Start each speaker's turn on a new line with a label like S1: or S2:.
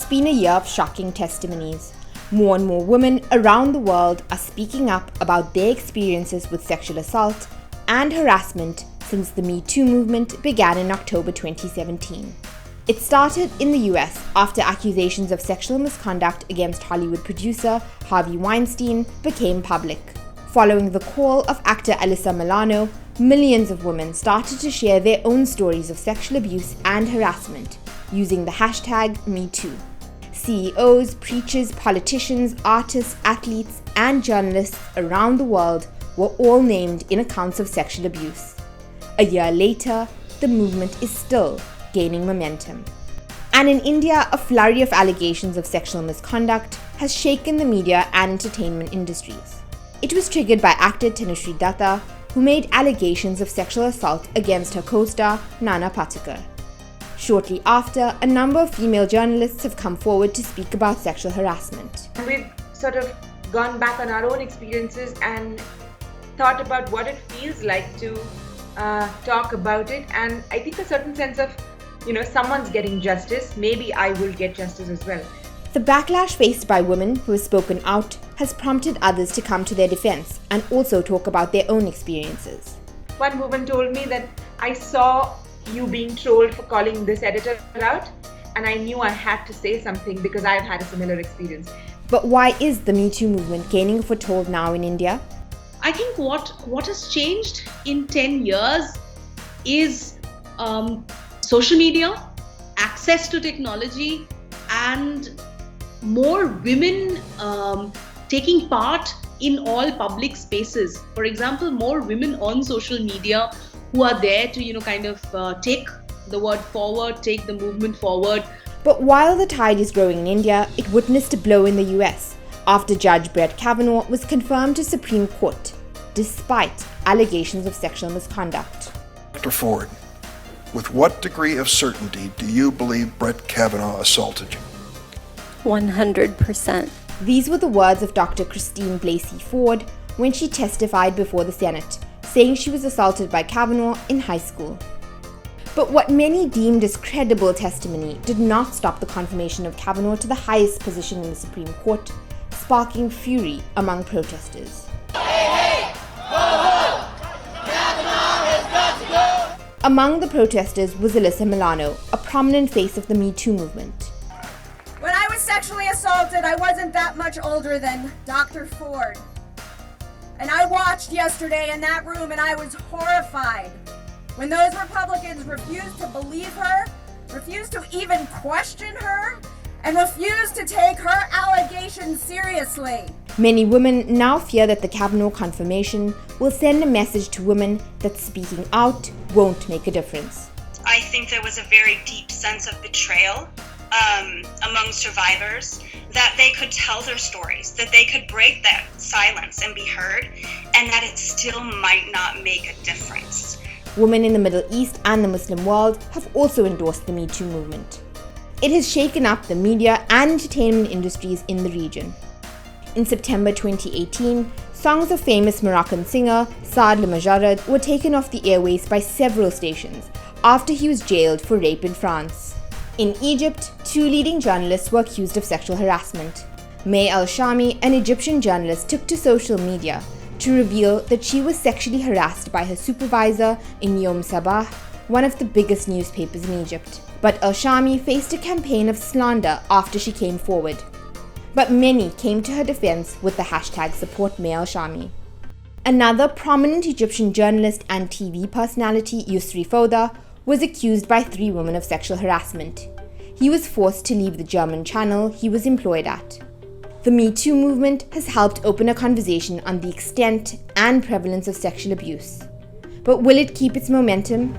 S1: been a year of shocking testimonies. More and more women around the world are speaking up about their experiences with sexual assault and harassment since the Me Too movement began in October 2017. It started in the US after accusations of sexual misconduct against Hollywood producer Harvey Weinstein became public. Following the call of actor Alyssa Milano, millions of women started to share their own stories of sexual abuse and harassment using the hashtag #MeToo. CEOs, preachers, politicians, artists, athletes, and journalists around the world were all named in accounts of sexual abuse. A year later, the movement is still gaining momentum. And in India, a flurry of allegations of sexual misconduct has shaken the media and entertainment industries. It was triggered by actor Tanushree Datta, who made allegations of sexual assault against her co-star Nana Patekar. Shortly after, a number of female journalists have come forward to speak about sexual harassment.
S2: We've sort of gone back on our own experiences and thought about what it feels like to talk about it, and I think a certain sense of, someone's getting justice, maybe I will get justice as well.
S1: The backlash faced by women who have spoken out has prompted others to come to their defense and also talk about their own experiences.
S2: One woman told me that I saw you being trolled for calling this editor out, and I knew I had to say something because I've had a similar experience.
S1: But why is the Me Too movement gaining a foothold now in India?
S3: I think what has changed in 10 years is social media, access to technology, and more women taking part in all public spaces. For example, more women on social media who are there to, take the word forward, take the movement forward.
S1: But while the tide is growing in India, it witnessed a blow in the US after Judge Brett Kavanaugh was confirmed to Supreme Court, despite allegations of sexual misconduct.
S4: Dr. Ford, with what degree of certainty do you believe Brett Kavanaugh assaulted you?
S5: 100%.
S1: These were the words of Dr. Christine Blasey Ford when she testified before the Senate, saying she was assaulted by Kavanaugh in high school. But what many deemed as credible testimony did not stop the confirmation of Kavanaugh to the highest position in the Supreme Court, sparking fury among protesters.
S6: Hey, go home! Kavanaugh has got to go!
S1: Among the protesters was Alyssa Milano, a prominent face of the Me Too movement.
S7: When I was sexually assaulted, I wasn't that much older than Dr. Ford. And I watched yesterday in that room and I was horrified when those Republicans refused to believe her, refused to even question her, and refused to take her allegations seriously.
S1: Many women now fear that the Kavanaugh confirmation will send a message to women that speaking out won't make a difference.
S8: I think there was a very deep sense of betrayal among survivors, that they could tell their stories, that they could break that silence and be heard, and that it still might not make a difference.
S1: Women in the Middle East and the Muslim world have also endorsed the Me Too movement. It has shaken up the media and entertainment industries in the region. In September 2018, songs of famous Moroccan singer Saad Lemajoured were taken off the airways by several stations after he was jailed for rape in France. In Egypt, 2 leading journalists were accused of sexual harassment. May Al-Shami, an Egyptian journalist, took to social media to reveal that she was sexually harassed by her supervisor in Yom Sabah, one of the biggest newspapers in Egypt. But Al-Shami faced a campaign of slander after she came forward. But many came to her defense with the hashtag #SupportMayAlShami. Another prominent Egyptian journalist and TV personality, Yusri Foda, was accused by 3 women of sexual harassment. He was forced to leave the German channel he was employed at. The Me Too movement has helped open a conversation on the extent and prevalence of sexual abuse. But will it keep its momentum?